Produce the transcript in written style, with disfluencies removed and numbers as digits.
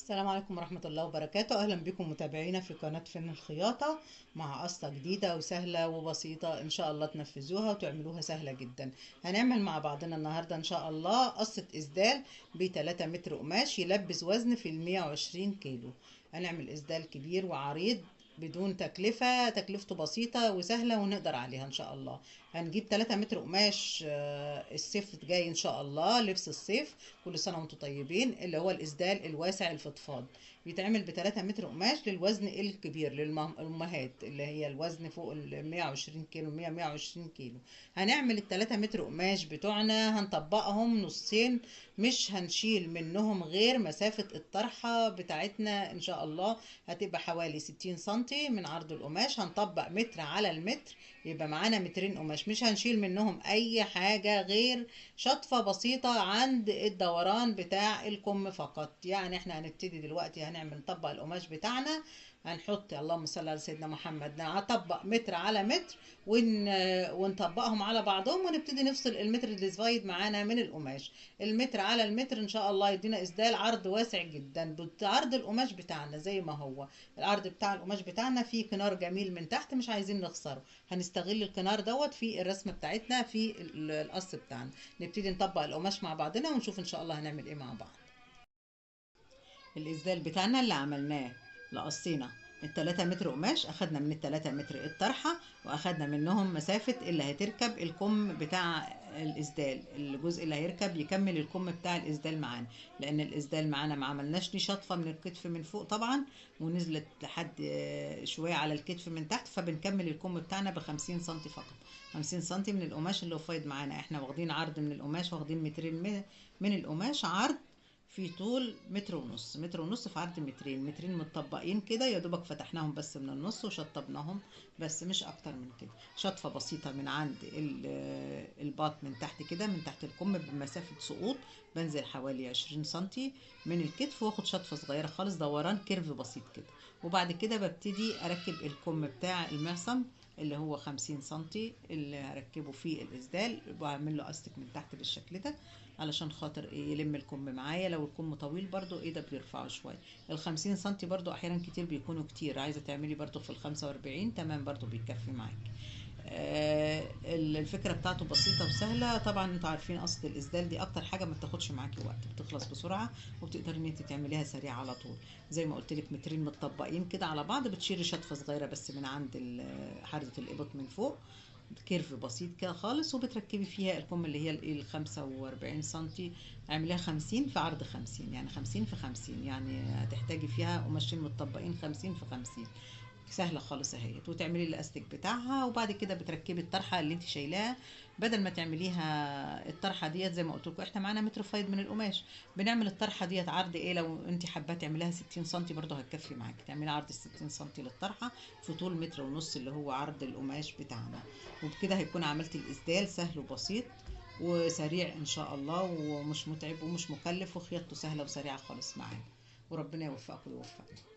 السلام عليكم ورحمة الله وبركاته. أهلا بكم متابعينا في قناة فن الخياطة مع قصة جديدة وسهلة وبسيطة إن شاء الله تنفذوها وتعملوها سهلة جدا. هنعمل مع بعضنا النهاردة إن شاء الله قصة إسدال ب3 متر قماش يلبس وزن في 120 كيلو. هنعمل إسدال كبير وعريض بدون تكلفة، تكلفته بسيطة وسهلة ونقدر عليها إن شاء الله. هنجيب 3 متر قماش، الصيف جاي إن شاء الله، لبس الصيف. كل سنة وانتم طيبين. اللي هو الإسدال الواسع الفضفاض بيتعمل ب3 متر قماش للوزن الكبير للأمهات اللي هي الوزن فوق ال 120 كيلو، 120 كيلو. هنعمل ال3 متر قماش بتوعنا هنطبقهم نصين، مش هنشيل منهم غير مسافة الطرحة بتاعتنا إن شاء الله. هتبقى حوالي 60 سنتي من عرض القماش. هنطبق متر على المتر، يبقى معانا مترين قماش. مش هنشيل منهم أي حاجة غير شطفة بسيطة عند الدوران بتاع الكم فقط. يعني احنا هنبتدي دلوقتي هنعمل نطبق القماش بتاعنا. هنحط اللهم صل على سيدنا محمد، نطبق متر على متر ونطبقهم على بعضهم، ونبتدي نفصل المتر اللي زايد معانا من القماش. المتر على المتر ان شاء الله يدينا اسدال عرض واسع جدا بعرض القماش بتاعنا زي ما هو. العرض بتاع القماش بتاعنا فيه كنار جميل من تحت مش عايزين نخسره. هنستغل الكنار دوت في الرسمه بتاعتنا في القص بتاعنا. نبتدي نطبق القماش مع بعضنا ونشوف ان شاء الله هنعمل ايه مع بعض. الاسدال بتاعنا اللي عملناه لقصينا ال3 متر قماش، اخدنا من ال3 متر الطرحه، واخدنا منهم مسافه اللي هتركب الكم بتاع الاسدال. الجزء اللي هيركب يكمل الكم بتاع الاسدال معانا، لان الاسدال معانا ما عملناش دي شطفه من الكتف من فوق طبعا، ونزلت لحد شويه على الكتف من تحت، فبنكمل الكم بتاعنا ب50 سنتي فقط. 50 سنتي من القماش اللي هو فايض معانا. احنا واخدين عرض من القماش، واخدين مترين من القماش عرض في طول متر ونص. متر ونص في عرض مترين، مترين متطبقين كده يا دوبك فتحناهم بس من النص وشطبناهم بس مش اكتر من كده. شطفه بسيطه من عند الباط من تحت كده، من تحت الكم بمسافه سقوط. بنزل حوالي 20 سنتي من الكتف، واخد شطفه صغيره خالص دوران كيرف بسيط كده. وبعد كده ببتدي اركب الكم بتاع المعصم اللي هو 50 سنتي اللي هركبه فيه الاسدال، وبعمل له استك من تحت بالشكل ده علشان خاطر ايه يلم الكم معايا. لو الكم طويل برضو ايه ده بيرفعه شويه. ال50 سنتي برضو احيانا كتير بيكونوا كتير، عايزه تعملي برضو في ال45 تمام برضو بيكفي معاك. الفكره بتاعته بسيطه وسهله. طبعا انتوا عارفين قصه الاسدال دي اكتر حاجه ما بتاخدش معاكي وقت، بتخلص بسرعه وبتقدري ان انت تعمليها سريعه على طول. زي ما قلت لك مترين متطبقين كده على بعض، بتشيلي شطفه صغيره بس من عند حرزه الابط من فوق، كيرف بسيط كده خالص، وبتركبي فيها الكم اللي هي ال45 سنتي. اعمليها 50 في عرض 50، يعني 50 في 50، يعني هتحتاجي فيها قماشين متطبقين 50 في 50. سهله خالص اهيت. وتعملي الاستك بتاعها، وبعد كده بتركبي الطرحه اللي انت شايلاها. بدل ما تعمليها الطرحه ديت زي ما قلت لكم احنا معانا متر فايض من القماش، بنعمل الطرحه ديت عرض ايه. لو انت حابه تعمليها 60 سنتي برضه هتكفي معاكي، تعملي عرض 60 سنتي للطرحه في طول متر ونص اللي هو عرض القماش بتاعنا. وبكده هيكون عملت الاسدال سهل وبسيط وسريع ان شاء الله، ومش متعب ومش مكلف، وخياطته سهله وسريعه خالص معانا. وربنا يوفقكم ويوفقنا.